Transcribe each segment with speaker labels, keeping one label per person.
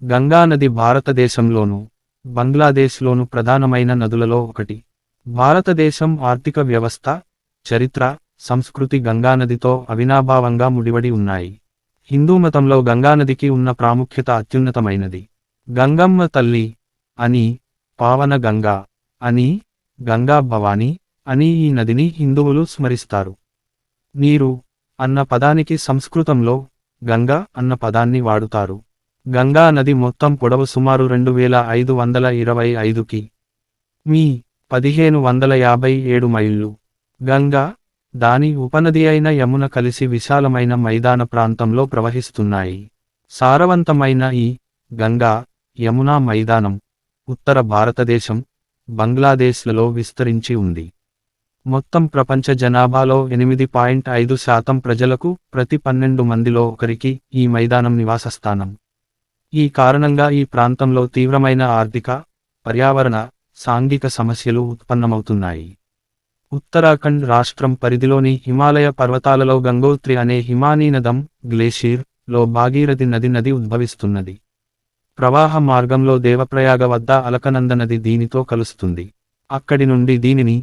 Speaker 1: గంగానది భారతదేశంలోను బంగ్లాదేశ్లోను ప్రధానమైన నదులలో ఒకటి. భారతదేశం ఆర్థిక వ్యవస్థ, చరిత్ర, సంస్కృతి గంగానదితో అవినాభావంగా ముడివడి ఉన్నాయి. హిందూమతంలో గంగానదికి ఉన్న ప్రాముఖ్యత అత్యున్నతమైనది. గంగమ్మ తల్లి అని, పావన గంగా అని, గంగా భవాని అని ఈ నదిని హిందువులు స్మరిస్తారు. నీరు అన్న పదానికి సంస్కృతంలో గంగ అన్న పదాన్ని వాడుతారు. గంగా నది మొత్తం పొడవు సుమారు 2525 కి. 1557 మైళ్ళు. గంగా, దాని ఉపనది అయిన యమున కలిసి విశాలమైన మైదాన ప్రాంతంలో ప్రవహిస్తున్నాయి. సారవంతమైన ఈ గంగా, యమునా మైదానం ఉత్తర భారతదేశం, బంగ్లాదేశ్లలో విస్తరించి ఉంది. మొత్తం ప్రపంచ జనాభాలో 8.5% ప్రజలకు ప్రతి 12 మందిలో ఒకరికి ఈ మైదానం నివాసస్థానం. ఈ కారణంగా ఈ ప్రాంతంలో తీవ్రమైన ఆర్థిక, పర్యావరణ, సాంఘిక సమస్యలు ఉత్పన్నమవుతున్నాయి. ఉత్తరాఖండ్ రాష్ట్రం పరిధిలోని హిమాలయ పర్వతాలలో గంగోత్రి అనే హిమానీనదం గ్లేషియర్ లో భాగీరథి నది ఉద్భవిస్తున్నది. ప్రవాహ మార్గంలో దేవప్రయాగ వద్ద అలకనంద నది దీనితో కలుస్తుంది. అక్కడి నుండి దీనిని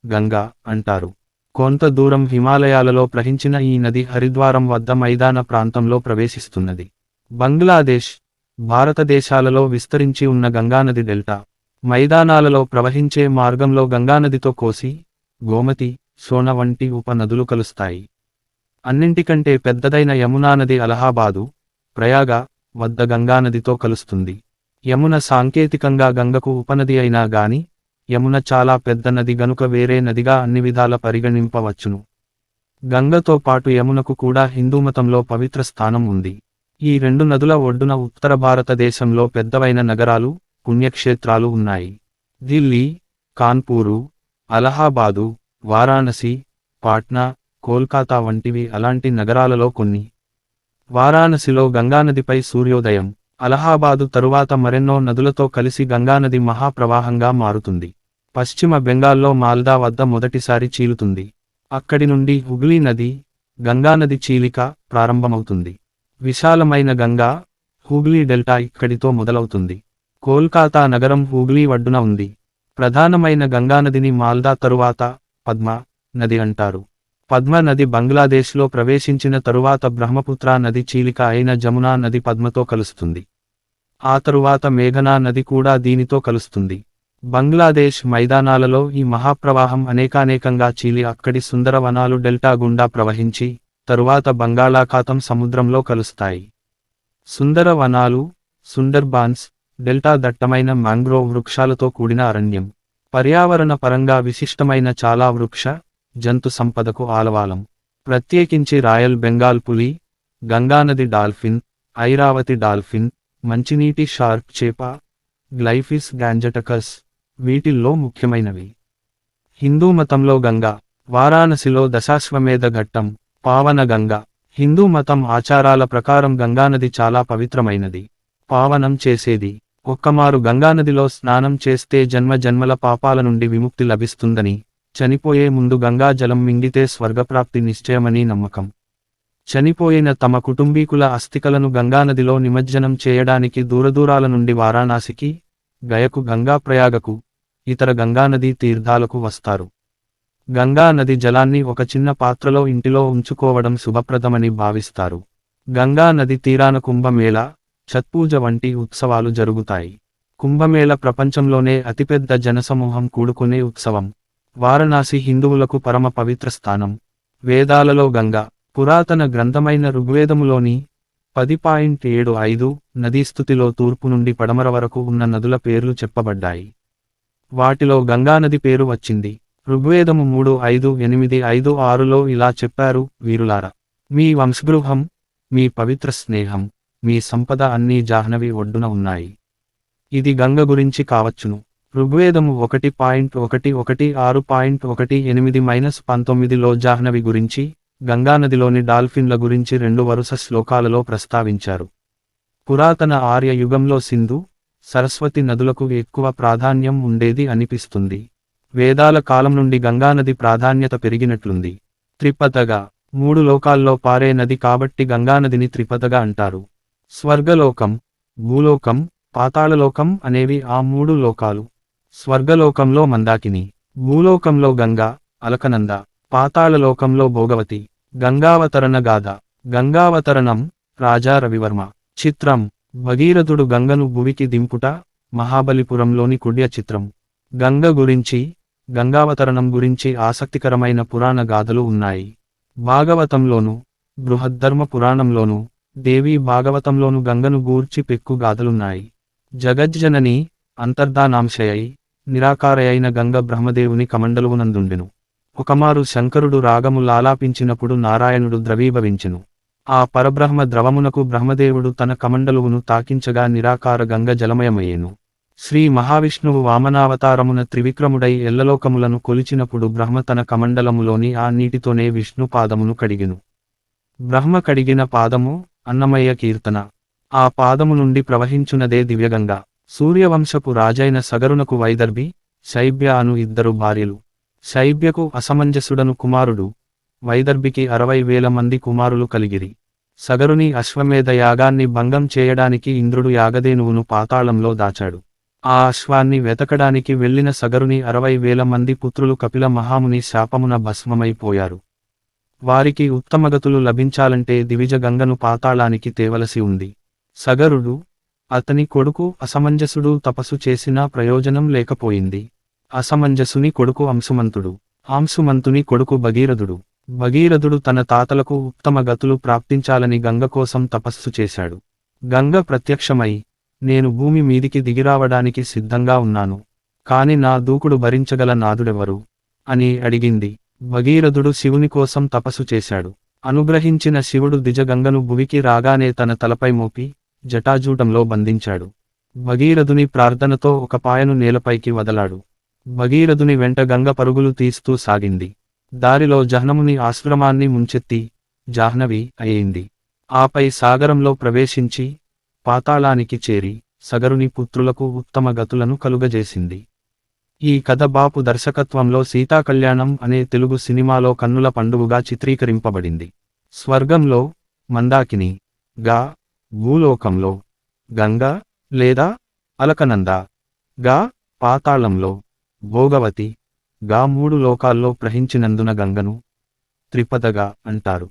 Speaker 1: గంగా అంటారు. కొంత దూరం హిమాలయాలలో ప్రవహించిన ఈ నది హరిద్వారం వద్ద మైదాన ప్రాంతంలో ప్రవేశిస్తున్నది. బంగ్లాదేశ్, భారతదేశాలలో విస్తరించి ఉన్న గంగానది డెల్టా మైదానాలలో ప్రవహించే మార్గంలో గంగానదితో కోసి, గోమతి, సోన వంటి ఉపనదులు కలుస్తాయి. అన్నింటికంటే పెద్దదైన యమునా నది అలహాబాదు, ప్రయాగ వద్ద గంగానదితో కలుస్తుంది. యమున సాంకేతికంగా గంగకు ఉపనది అయినా గాని, యమున చాలా పెద్ద నది గనుక వేరే నదిగా అన్ని విధాల పరిగణింపవచ్చును. గంగతో పాటు యమునకు కూడా హిందూమతంలో పవిత్ర స్థానం ఉంది. ఈ రెండు నదుల ఒడ్డున ఉత్తర భారతదేశంలో పెద్దవైన నగరాలు, పుణ్యక్షేత్రాలు ఉన్నాయి. ఢిల్లీ, కాన్పూరు, అలహాబాదు, వారాణసి, పాట్నా, కోల్కతా వంటివి అలాంటి నగరాలలో కొన్ని. వారాణసిలో గంగానదిపై సూర్యోదయం. అలహాబాదు తరువాత మరెన్నో నదులతో కలిసి గంగానది మహాప్రవాహంగా మారుతుంది. పశ్చిమ బెంగాల్లో మాల్దా వద్ద మొదటిసారి చీలుతుంది. అక్కడి నుండి హుగ్లీ నది, గంగానది చీలిక ప్రారంభమవుతుంది. విశాలమైన గంగా, హూగ్లీ డెల్టా ఇక్కడితో మొదలవుతుంది. కోల్కతా నగరం హూగ్లీ ఒడ్డున ఉంది. ప్రధానమైన గంగానదిని మాల్దా తరువాత పద్మ నది అంటారు. పద్మ నది బంగ్లాదేశ్లో ప్రవేశించిన తరువాత బ్రహ్మపుత్ర నది చీలిక అయిన జమునా నది పద్మతో కలుస్తుంది. ఆ తరువాత మేఘనా నది కూడా దీనితో కలుస్తుంది. బంగ్లాదేశ్ మైదానాలలో ఈ మహాప్రవాహం అనేకానేకంగా చీలి అక్కడి సుందరవనాలు డెల్టా గుండా ప్రవహించి, తరువాత బంగాళాఖాతం సముద్రంలో కలుస్తాయి. సుందరవనాలు, సుందర్బాన్స్, డెల్టా దట్టమైన మ్యాంగ్రోవ్ వృక్షాలతో కూడిన అరణ్యం. పర్యావరణ పరంగా విశిష్టమైన చాలా వృక్ష, జంతు సంపదకు ఆలవాలం. ప్రత్యేకించి రాయల్ బెంగాల్ పులి, గంగానది డాల్ఫిన్, ఐరావతి డాల్ఫిన్, మంచినీటి షార్క్ చేప, గ్లైఫిస్ గాంజటకస్ వీటిల్లో ముఖ్యమైనవి. హిందూ మతంలో గంగా, వారాణసిలో దశాశ్వమేధ ఘట్టం, పావన గంగ. హిందూ మతం ఆచారాల ప్రకారం గంగానది చాలా పవిత్రమైనది. పావనం చేసేది. ఒక్కమారు గంగానదిలో స్నానం చేస్తే జన్మ జన్మల పాపాల నుండి విముక్తి లభిస్తుందని, చనిపోయే ముందు గంగా జలం మింగితే స్వర్గప్రాప్తి నిశ్చయమని నమ్మకం. చనిపోయిన తమ కుటుంబీకుల అస్థికలను గంగానదిలో నిమజ్జనం చేయడానికి దూరదూరాల నుండి వారాణసికి, గయకు, గంగాప్రయాగకు, ఇతర గంగానదీ తీర్థాలకు వస్తారు. గంగా నది జలాన్ని ఒక చిన్న పాత్రలో ఇంటిలో ఉంచుకోవడం శుభప్రదమని భావిస్తారు. గంగా నది తీరాన కుంభమేళ, ఛత్పూజ వంటి ఉత్సవాలు జరుగుతాయి. కుంభమేళ ప్రపంచంలోనే అతిపెద్ద జనసమూహం కూడుకునే ఉత్సవం. వారణాసి హిందువులకు పరమ పవిత్ర స్థానం. వేదాలలో గంగ, పురాతన గ్రంథమైన ఋగ్వేదములోని 10.75 నదీస్థుతిలో తూర్పు నుండి పడమర వరకు ఉన్న నదుల పేర్లు చెప్పబడ్డాయి. వాటిలో గంగానది పేరు వచ్చింది. ఋగ్వేదము 3:5-8-5-6లో ఇలా చెప్పారు: వీరులారా, మీ వంశగృహం, మీ పవిత్ర స్నేహం, మీ సంపద అన్నీ జాహ్నవి ఒడ్డున ఉన్నాయి. ఇది గంగ గురించి కావచ్చును. ఋగ్వేదము 1.1.6.18-19లో జాహ్నవి గురించి, గంగానదిలోని డాల్ఫిన్ల గురించి 2 వరుస శ్లోకాలలో ప్రస్తావించారు. పురాతన ఆర్య యుగంలో సింధు, సరస్వతి నదులకు ఎక్కువ ప్రాధాన్యం ఉండేది అనిపిస్తుంది. వేదాల కాలం నుండి గంగానది ప్రాధాన్యత పెరిగినట్లుంది. త్రిపదగా, 3 లోకాల్లో పారే నది కాబట్టి గంగానదిని త్రిపదగా అంటారు. స్వర్గలోకం, భూలోకం, పాతాళలోకం అనేవి ఆ 3 లోకాలు. స్వర్గలోకంలో మందాకిని, భూలోకంలో గంగా, అలకనంద, పాతాళలోకంలో భోగవతి. గంగావతరణ గాథ. గంగావతరణం, రాజా రవివర్మ. చిత్రం, భగీరథుడు గంగను భువికి దింపుట, మహాబలిపురంలోని కుడ్య చిత్రం. గంగ గురించి, గంగావతరణం గురించి ఆసక్తికరమైన పురాణ గాథలు ఉన్నాయి. భాగవతంలోను, బృహద్ధర్మ పురాణంలోను, దేవీ భాగవతంలోను గంగను గూర్చి పెక్కు గాథలున్నాయి. జగజ్జనని, అంతర్ధానాంశయై, నిరాకారయైన గంగ బ్రహ్మదేవుని కమండలువునందుండెను. ఒకమారు శంకరుడు రాగము లాలాపించినప్పుడు నారాయణుడు ద్రవీభవించెను. ఆ పరబ్రహ్మ ద్రవమునకు బ్రహ్మదేవుడు తన కమండలువును తాకించగా నిరాకార గంగ జలమయమయ్యేను. శ్రీ మహావిష్ణువు వామనావతారమున త్రివిక్రముడై ఎల్లలోకములను కొలిచినప్పుడు బ్రహ్మ తన కమండలములోని ఆ నీటితోనే విష్ణు పాదమును కడిగెను. బ్రహ్మ కడిగిన పాదము, అన్నమయ్య కీర్తన. ఆ పాదము నుండి ప్రవహించునదే దివ్యగంగ. సూర్యవంశపు రాజైన సగరునకు వైదర్భి, శైబ్య అను 2 భార్యలు. శైబ్యకు అసమంజసుడను కుమారుడు, వైదర్భికి 60,000 మంది కుమారులు కలిగిరి. సగరుని అశ్వమేధ యాగాన్ని భంగం చేయడానికి ఇంద్రుడు యాగధేనువును పాతాళంలో దాచాడు. ఆ అశ్వాన్ని వెతకడానికి వెళ్లిన సగరుని 60,000 మంది పుత్రులు కపిల మహాముని శాపమున భస్మమైపోయారు. వారికి ఉత్తమగతులు లభించాలంటే దివిజ గంగను పాతాళానికి తేవలసి ఉంది. సగరుడు, అతని కొడుకు అసమంజసుడు తపస్సు చేసినా ప్రయోజనం లేకపోయింది. అసమంజసుని కొడుకు అంశుమంతుడు, అంశుమంతుని కొడుకు భగీరథుడు. భగీరథుడు తన తాతలకు ఉత్తమ గతులు ప్రాప్తించాలని గంగ కోసం తపస్సు చేశాడు. గంగ ప్రత్యక్షమై, నేను భూమి మీదికి దిగిరావడానికి సిద్ధంగా ఉన్నాను, కాని నా దూకుడు భరించగల నాదుడెవరు అని అడిగింది. భగీరథుడు శివుని కోసం తపస్సు చేశాడు. అనుగ్రహించిన శివుడు దిజగంగను భువికి రాగానే తన తలపై మోపి, జటాజూటంలో బంధించాడు. భగీరథుని ప్రార్థనతో ఒక పాయను నేలపైకి వదలాడు. భగీరథుని వెంట గంగ పరుగులు తీస్తూ సాగింది. దారిలో జహ్నముని ఆశ్రమాన్ని ముంచెత్తి, జాహ్నవి అయింది. ఆపై సాగరంలో ప్రవేశించి, పాతాళానికి చేరి, సగరుని పుత్రులకు ఉత్తమ గతులను కలుగజేసింది. ఈ కథ బాపు దర్శకత్వంలో సీతాకళ్యాణం అనే తెలుగు సినిమాలో కన్నుల పండుగగా చిత్రీకరింపబడింది. స్వర్గంలో, మందాకిని, గా, భూలోకంలో, గంగ లేదా అలకనంద, గా, పాతాళంలో, భోగవతి, గా 3 లోకాల్లో ప్రవహించినందున గంగను త్రిపదగా అంటారు.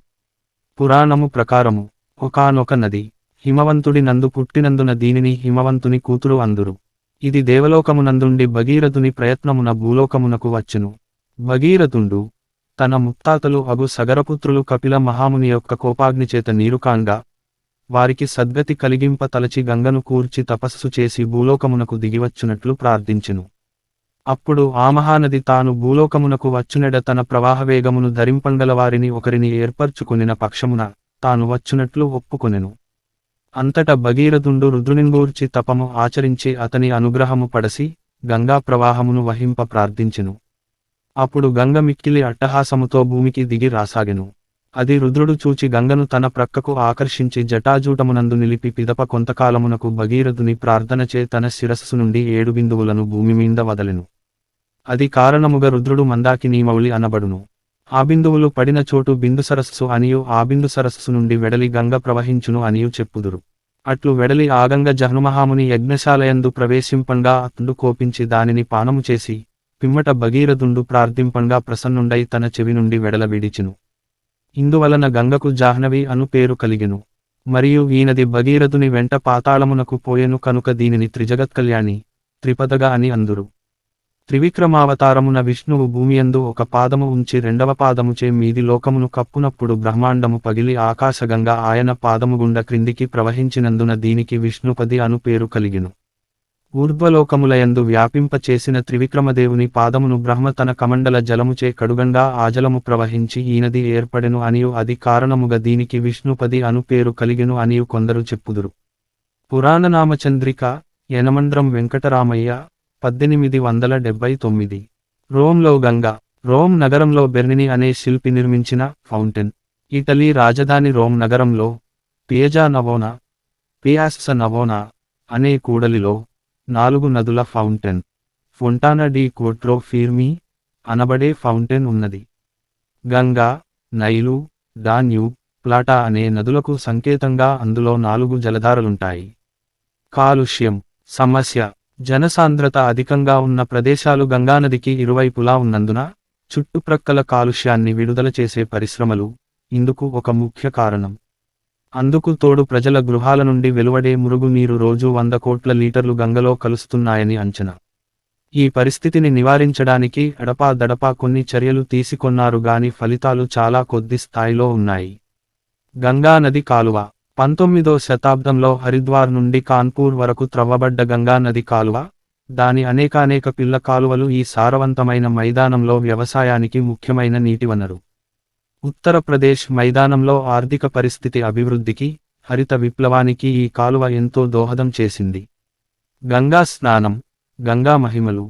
Speaker 1: పురాణము ప్రకారము, ఒకానొక నది, హిమవంతుడి నందు పుట్టినందున దీనిని హిమవంతుని కూతురు అందురు. ఇది దేవలోకమునందుండి భగీరథుని ప్రయత్నమున భూలోకమునకు వచ్చెను. భగీరథుండు, తన ముత్తాతలు అగు సగరపుత్రులు కపిల మహాముని యొక్క కోపాగ్నిచేత నీరుకాంగా, వారికి సద్గతి కలిగింప తలచి గంగను కూర్చి తపస్సు చేసి భూలోకమునకు దిగివచ్చునట్లు ప్రార్థించెను. అప్పుడు ఆ మహానది తాను భూలోకమునకు వచ్చునెడ తన ప్రవాహవేగమును ధరింపంగలవారిని ఒకరిని ఏర్పర్చుకొనిన పక్షమున తాను వచ్చునట్లు ఒప్పుకొనెను. అంతట భగీరథుండు రుద్రునింగూర్చి తపము ఆచరించి అతని అనుగ్రహము పడసి, గంగా ప్రవాహమును వహింప ప్రార్థించెను. అప్పుడు గంగ మిక్కిలి అట్టహాసముతో భూమికి దిగి రాసాగెను. అది రుద్రుడు చూచి గంగను తన ప్రక్కకు ఆకర్షించి జటాజూటమునందు నిలిపి పిదప కొంతకాలమునకు భగీరథుని ప్రార్థనచే తన శిరస్సు నుండి 7 బిందువులను భూమిమీంద వదలెను. అది కారణముగ రుద్రుడు మందాకినీమౌళి అనబడును. ఆ బిందువులు పడిన చోటు బిందు సరస్సు అనియు ఆ బిందు సరస్సు నుండి వెడలి గంగ ప్రవహించును అనియు చెప్పుదురు. అట్లు వెడలి ఆ గంగ జహ్నుమహాముని యజ్ఞశాలయందు ప్రవేశింపంగా అతడు కోపించి దానిని పానము చేసి, పిమ్మట భగీరథుండు ప్రార్థింపంగా ప్రసన్నుండై తన చెవి నుండి వెడల విడిచెను. ఇందువలన గంగకు జాహ్నవి అను పేరు కలిగెను. మరియు ఈ నది భగీరథుని వెంట పాతాళమునకు పోయెను కనుక దీనిని త్రిజగత్కళ్యాణి, త్రిపదగా అని అందురు. త్రివిక్రమావతారమున విష్ణువు భూమియందు ఒక పాదము ఉంచి రెండవ పాదముచే మీది లోకమును కప్పునప్పుడు బ్రహ్మాండము పగిలి ఆకాశగంగా ఆయన పాదముగుండ క్రిందికి ప్రవహించినందున దీనికి విష్ణుపది అను పేరు కలిగెను. ఊర్ధ్వలోకములయందు వ్యాపింప చేసిన త్రివిక్రమదేవుని పాదమును బ్రహ్మ తన కమండల జలముచే కడుగంగా ఆ జలము ప్రవహించి ఈ నది ఏర్పడెను అనియు అది కారణముగ దీనికి విష్ణుపది అను పేరు కలిగెను అనియు కొందరు చెప్పుదురు. పురాణనామచంద్రిక, యనమండ్రం వెంకటరామయ్య, 1879. రోమ్లో గంగ. రోమ్ నగరంలో బెర్నిని అనే శిల్పి నిర్మించిన ఫౌంటైన్. ఇటలీ రాజధాని రోమ్ నగరంలో పియజా నవోనా, పియాస్సా నవోనా అనే కూడలిలో 4 నదుల ఫౌంటైన్, ఫొంటానా డి క్వోట్రో ఫిర్మీ అనబడే ఫౌంటైన్ ఉన్నది. గంగా, నైలు, డాన్యూబ్, ప్లాటా అనే నదులకు సంకేతంగా అందులో 4 జలధారలుంటాయి. కాలుష్యం సమస్య జనసాంద్రత అధికంగా ఉన్న ప్రదేశాలు గంగానదికి ఇరువైపులా ఉన్నందున చుట్టుప్రక్కల కాలుష్యాన్ని విడుదల చేసే పరిశ్రమలు ఇందుకు ఒక ముఖ్య కారణం. అందుకు తోడు ప్రజల గృహాల నుండి వెలువడే మురుగునీరు రోజూ 100 కోట్ల లీటర్లు గంగలో కలుస్తున్నాయని అంచనా. ఈ పరిస్థితిని నివారించడానికి అడపాదడపా కొన్ని చర్యలు తీసుకొన్నారు గాని ఫలితాలు చాలా కొద్ది స్థాయిలో ఉన్నాయి. గంగానది కాలువ 19వ శతాబ్దంలో హరిద్వార్ నుండి కాన్పూర్ వరకు త్రవ్వబడ్డ గంగానది కాలువ, దాని అనేకానేక పిల్ల కాలువలు ఈ సారవంతమైన మైదానంలో వ్యవసాయానికి ముఖ్యమైన నీటి వనరు. ఉత్తరప్రదేశ్ మైదానంలో ఆర్థిక పరిస్థితి అభివృద్ధికి, హరిత విప్లవానికి ఈ కాలువ ఎంతో దోహదం చేసింది. గంగా స్నానం, గంగా మహిమలు.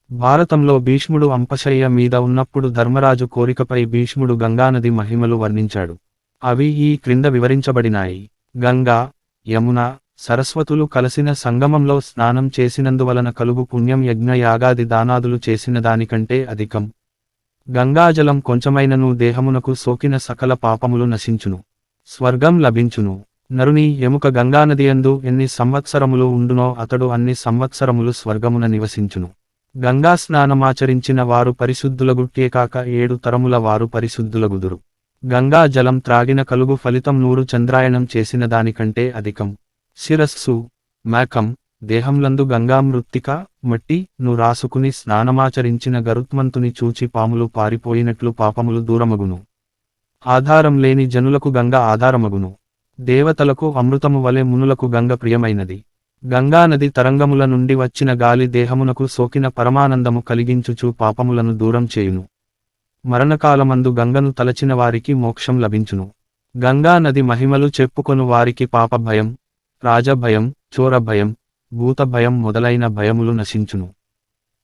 Speaker 1: భారతంలో భీష్ముడు అంపశయ్య మీద ఉన్నప్పుడు ధర్మరాజు కోరికపై భీష్ముడు గంగానది మహిమలు వర్ణించాడు. అవి ఈ క్రింద వివరించబడినాయి. గంగా, యమున, సరస్వతులు కలసిన సంగమంలో స్నానం చేసినందువలన కలుగు పుణ్యం యజ్ఞ యాగాది దానాదులు చేసిన దానికంటే అధికం. గంగాజలం కొంచెమైనను దేహమునకు సోకిన సకల పాపములు నశించును, స్వర్గం లభించును. నరుని ఎముక గంగానదియందు ఎన్ని సంవత్సరములు ఉండునో అతడు అన్ని సంవత్సరములు స్వర్గమున నివసించును. గంగా స్నానమాచరించిన వారు పరిశుద్ధులగుట్టేకాక 7 తరముల వారు పరిశుద్ధులగుదురు. గంగా జలం త్రాగిన కలుగు ఫలితం 100 చంద్రాయణం చేసిన దానికంటే అధికం. శిరస్సు, మేకం, దేహంలందు గంగామృత్తిక మట్టి ను రాసుకుని స్నానమాచరించిన గరుత్మంతుని చూచి పాములు పారిపోయినట్లు పాపములు దూరమగును. ఆధారం లేని జనులకు గంగ ఆధారమగును. దేవతలకు అమృతము వలె మునులకు గంగ ప్రియమైనది. గంగానది తరంగముల నుండి వచ్చిన గాలి దేహమునకు సోకిన పరమానందము కలిగించుచు పాపములను దూరం చేయును. మరణకాలమందు గంగను తలచిన వారికి మోక్షం లభించును. గంగా నది మహిమలు చెప్పుకొను వారికి పాప భయం, రాజభయం, చోర భయం, భూత భయం మొదలైన భయములు నశించును.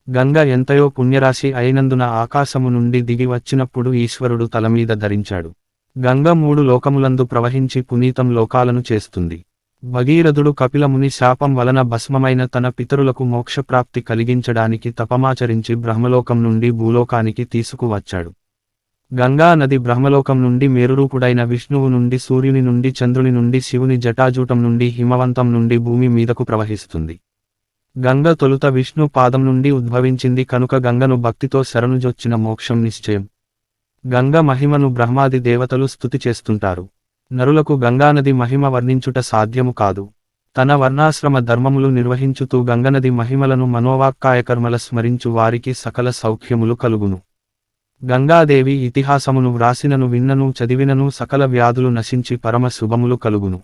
Speaker 1: గంగ ఎంతయో పుణ్యరాశి అయినందున ఆకాశము నుండి దిగి వచ్చినప్పుడు ఈశ్వరుడు తలమీద ధరించాడు. గంగ 3 లోకములందు ప్రవహించి పునీతం లోకాలను చేస్తుంది. భగీరథుడు కపిలముని శాపం వలన భస్మమైన తన పితరులకు మోక్షప్రాప్తి కలిగించడానికి తపమాచరించి బ్రహ్మలోకం నుండి భూలోకానికి తీసుకువచ్చాడు. గంగా నది బ్రహ్మలోకం నుండి మేరురూపుడైన విష్ణువు నుండి, సూర్యుని నుండి, చంద్రుని నుండి, శివుని జటాజూటం నుండి, హిమవంతం నుండి భూమి మీదకు ప్రవహిస్తుంది. గంగ తొలుత విష్ణు పాదం నుండి ఉద్భవించింది కనుక గంగను భక్తితో శరణుజొచ్చిన మోక్షం నిశ్చయం. గంగ మహిమను బ్రహ్మాది దేవతలు స్తుతి చేస్తుంటారు. నరులకు గంగానది మహిమ వర్ణించుట సాధ్యము కాదు. తన వర్ణాశ్రమ ధర్మములు నిర్వహించుతూ గంగనది మహిమలను మనోవాక్కాయకర్మల స్మరించు వారికి సకల సౌఖ్యములు కలుగును. గంగాదేవి ఇతిహాసమును వ్రాసినను విన్నను చదివినను సకల వ్యాధులు నశించి పరమ శుభములు కలుగును.